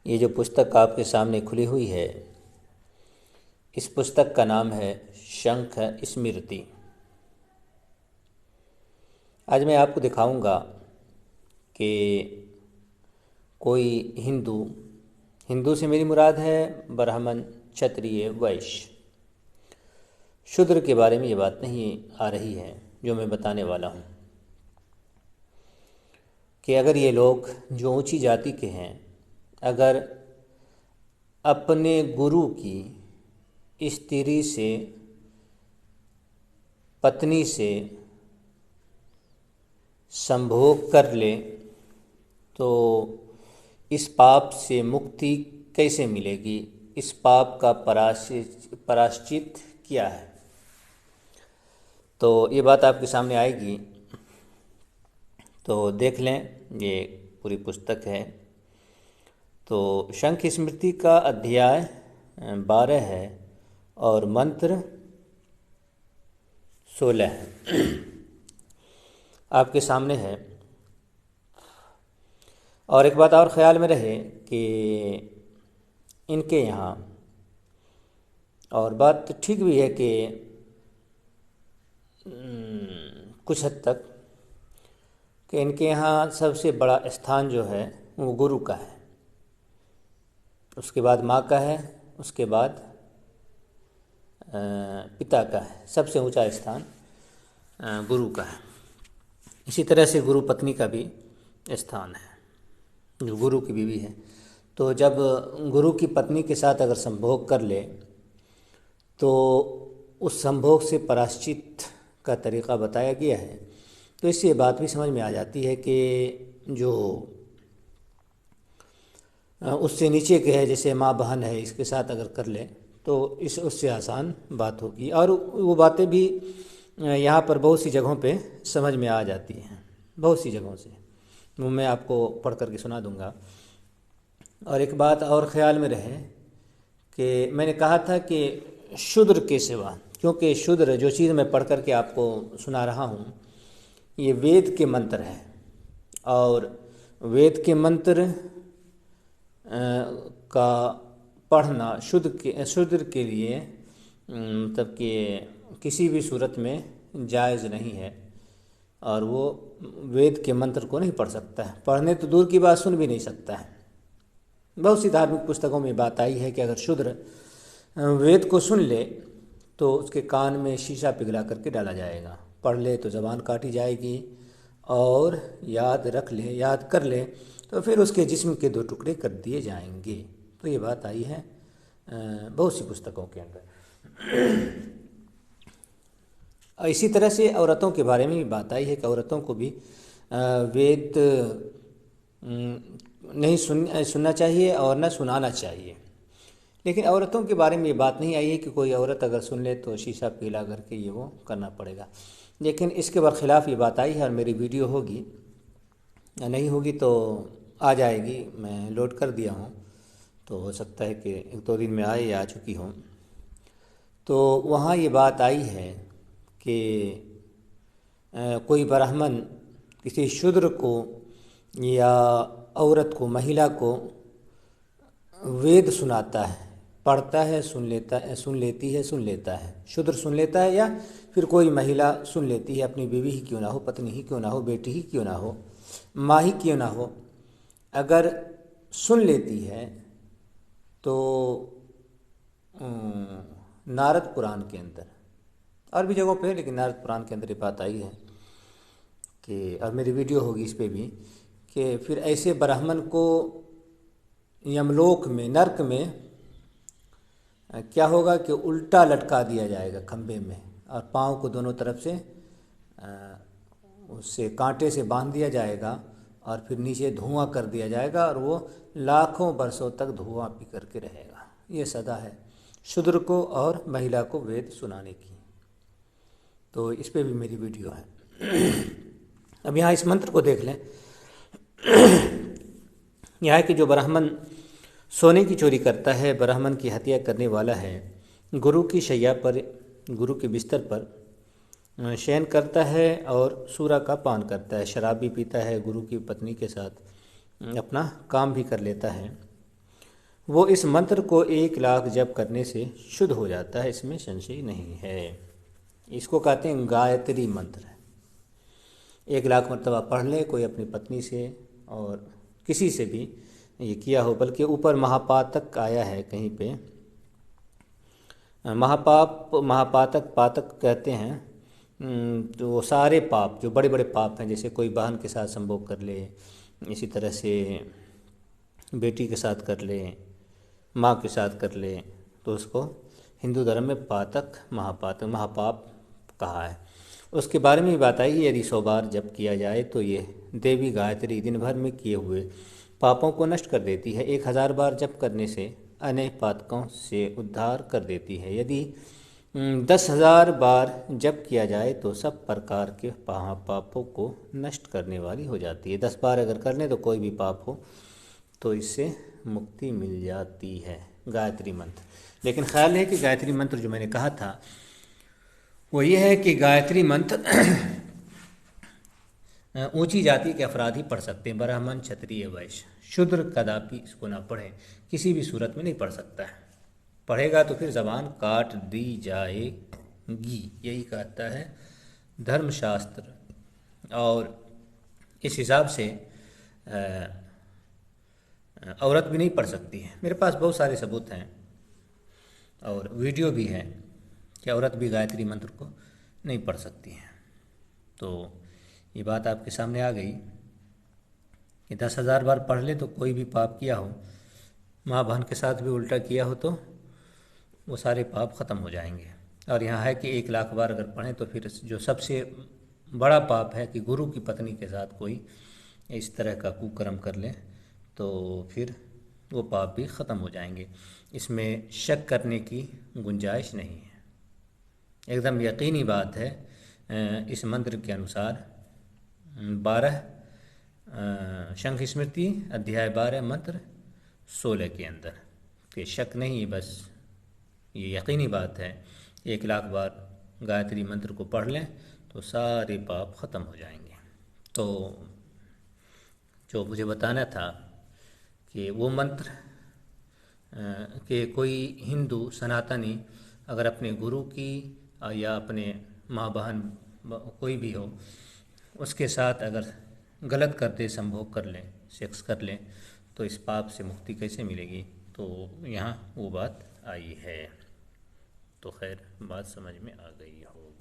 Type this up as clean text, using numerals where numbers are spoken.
ये जो पुस्तक आपके सामने खुली हुई है, इस पुस्तक का नाम है शंख स्मृति। आज मैं आपको दिखाऊंगा कि कोई हिंदू से मेरी मुराद है ब्राह्मण, क्षत्रिय, वैश्य, शूद्र के बारे में ये बात नहीं आ रही है जो मैं बताने वाला हूँ। कि अगर ये लोग जो ऊंची जाति के हैं, अगर अपने गुरु की स्त्री से, पत्नी से संभोग कर ले तो इस पाप से मुक्ति कैसे मिलेगी, इस पाप का प्रायश्चित क्या है, तो ये बात आपके सामने आएगी। तो देख लें, ये पूरी पुस्तक है। तो शंख स्मृति का अध्याय 12 है और मंत्र 16 है, आपके सामने है। और एक बात और ख्याल में रहे कि इनके यहाँ, और बात ठीक भी है कि कुछ हद तक, कि इनके यहाँ सबसे बड़ा स्थान जो है वो गुरु का है, उसके बाद माँ का है, उसके बाद पिता का है। सबसे ऊंचा स्थान गुरु का है। इसी तरह से गुरु पत्नी का भी स्थान है, जो गुरु की बीवी है। तो जब गुरु की पत्नी के साथ अगर संभोग कर ले तो उस संभोग से प्रायश्चित का तरीक़ा बताया गया है। तो इससे ये बात भी समझ में आ जाती है कि जो उससे नीचे के है, जैसे माँ बहन है, इसके साथ अगर कर ले तो उससे आसान बात होगी। और वो बातें भी यहाँ पर बहुत सी जगहों पे समझ में आ जाती हैं, बहुत सी जगहों से। वो मैं आपको पढ़ कर के सुना दूँगा। और एक बात और ख़्याल में रहे कि मैंने कहा था कि शूद्र के सिवा, क्योंकि शूद्र जो चीज़ मैं पढ़ कर के आपको सुना रहा हूँ ये वेद के मंत्र हैं, और वेद के मंत्र का पढ़ना शूद्र के लिए मतलब कि किसी भी सूरत में जायज़ नहीं है। और वो वेद के मंत्र को नहीं पढ़ सकता है, पढ़ने तो दूर की बात सुन भी नहीं सकता है। बहुत सी धार्मिक पुस्तकों में बात आई है कि अगर शूद्र वेद को सुन ले तो उसके कान में शीशा पिघला करके डाला जाएगा, पढ़ ले तो ज़बान काटी जाएगी, और याद कर ले तो फिर उसके जिस्म के 2 टुकड़े कर दिए जाएंगे। तो ये बात आई है बहुत सी पुस्तकों के अंदर। इसी तरह से औरतों के बारे में भी बात आई है कि औरतों को भी वेद नहीं सुनना चाहिए और न सुनाना चाहिए। लेकिन औरतों के बारे में ये बात नहीं आई है कि कोई औरत अगर सुन ले तो शीशा पिघला करके ये वो करना पड़ेगा। लेकिन इसके बरखिलाफ़ ये बात आई है, और मेरी वीडियो होगी या नहीं होगी तो आ जाएगी, मैं लोड कर दिया हूँ, तो हो सकता है कि 1-2 दिन में आए या आ चुकी हूँ। तो वहाँ ये बात आई है कि कोई ब्राह्मण किसी शूद्र को या औरत को, महिला को वेद सुनाता है, पढ़ता है, सुन लेता है, शूद्र सुन लेता है, या फिर कोई महिला सुन लेती है, अपनी बीवी ही क्यों ना हो, पत्नी ही क्यों ना हो, बेटी ही क्यों ना हो, माँ ही क्यों ना हो, अगर सुन लेती है तो नारद पुराण के अंदर, और भी जगहों पे, लेकिन नारद पुराण के अंदर ये बात आई है कि, और मेरी वीडियो होगी इस पे भी, कि फिर ऐसे ब्राह्मण को यमलोक में, नरक में क्या होगा कि उल्टा लटका दिया जाएगा खंभे में, और पाँव को दोनों तरफ से उससे कांटे से बांध दिया जाएगा, और फिर नीचे धुआं कर दिया जाएगा, और वो लाखों वर्षों तक धुआं पी करके रहेगा। ये सदा है शूद्र को और महिला को वेद सुनाने की। तो इस पे भी मेरी वीडियो है। अब यहाँ इस मंत्र को देख लें। यह है कि जो ब्राह्मण सोने की चोरी करता है, ब्राह्मण की हत्या करने वाला है, गुरु की शैया पर, गुरु के बिस्तर पर शयन करता है और सूरा का पान करता है, शराब भी पीता है, गुरु की पत्नी के साथ अपना काम भी कर लेता है, वो इस मंत्र को 1 लाख जप करने से शुद्ध हो जाता है, इसमें संशय नहीं है। इसको कहते हैं गायत्री मंत्र। 1 लाख मरतबा पढ़ ले कोई अपनी पत्नी से और किसी से भी ये किया हो, बल्कि ऊपर महापातक आया है कहीं पे, महापातक पातक कहते हैं। तो वो सारे पाप जो बड़े बड़े पाप हैं, जैसे कोई बहन के साथ संभोग कर ले, इसी तरह से बेटी के साथ कर ले, माँ के साथ कर ले, तो उसको हिंदू धर्म में पातक महापाप कहा है। उसके बारे में भी बात आई, यदि 100 बार जप किया जाए तो ये देवी गायत्री दिन भर में किए हुए पापों को नष्ट कर देती है। 1000 बार जप करने से अनेक पातकों से उद्धार कर देती है। यदि 10,000 बार जप किया जाए तो सब प्रकार के पापों को नष्ट करने वाली हो जाती है। 10 बार अगर कर लें तो कोई भी पाप हो तो इससे मुक्ति मिल जाती है, गायत्री मंत्र। लेकिन ख्याल है कि गायत्री मंत्र जो मैंने कहा था वो ये है कि गायत्री मंत्र ऊंची जाति के अफराद ही पढ़ सकते हैं, ब्राह्मण क्षत्रिय वैश्य। शूद्र कदापि इसको ना पढ़े, किसी भी सूरत में नहीं पढ़ सकता है। पढ़ेगा तो फिर ज़बान काट दी जाएगी, यही कहता है धर्मशास्त्र। और इस हिसाब से औरत भी नहीं पढ़ सकती है। मेरे पास बहुत सारे सबूत हैं और वीडियो भी है कि औरत भी गायत्री मंत्र को नहीं पढ़ सकती है। तो ये बात आपके सामने आ गई कि 10,000 बार पढ़ ले तो कोई भी पाप किया हो, माँ बहन के साथ भी उल्टा किया हो, तो वो सारे पाप ख़त्म हो जाएंगे। और यहाँ है कि 1 लाख बार अगर पढ़ें तो फिर जो सबसे बड़ा पाप है कि गुरु की पत्नी के साथ कोई इस तरह का कुकर्म कर ले तो फिर वो पाप भी ख़त्म हो जाएंगे। इसमें शक करने की गुंजाइश नहीं है, एकदम यकीनी बात है। इस मंत्र के अनुसार 12 शंख स्मृति अध्याय 12 मंत्र 16 के अंदर कि शक नहीं है, बस ये यकीनी बात है। 1 लाख बार गायत्री मंत्र को पढ़ लें तो सारे पाप ख़त्म हो जाएंगे। तो जो मुझे बताना था कि वो मंत्र कि कोई हिंदू सनातनी अगर अपने गुरु की या अपने माँ बहन कोई भी हो उसके साथ अगर गलत कर दे, संभोग कर लें, सेक्स कर लें, तो इस पाप से मुक्ति कैसे मिलेगी। तो यहाँ वो बात आई है। तो खैर बात समझ में आ गई होगी।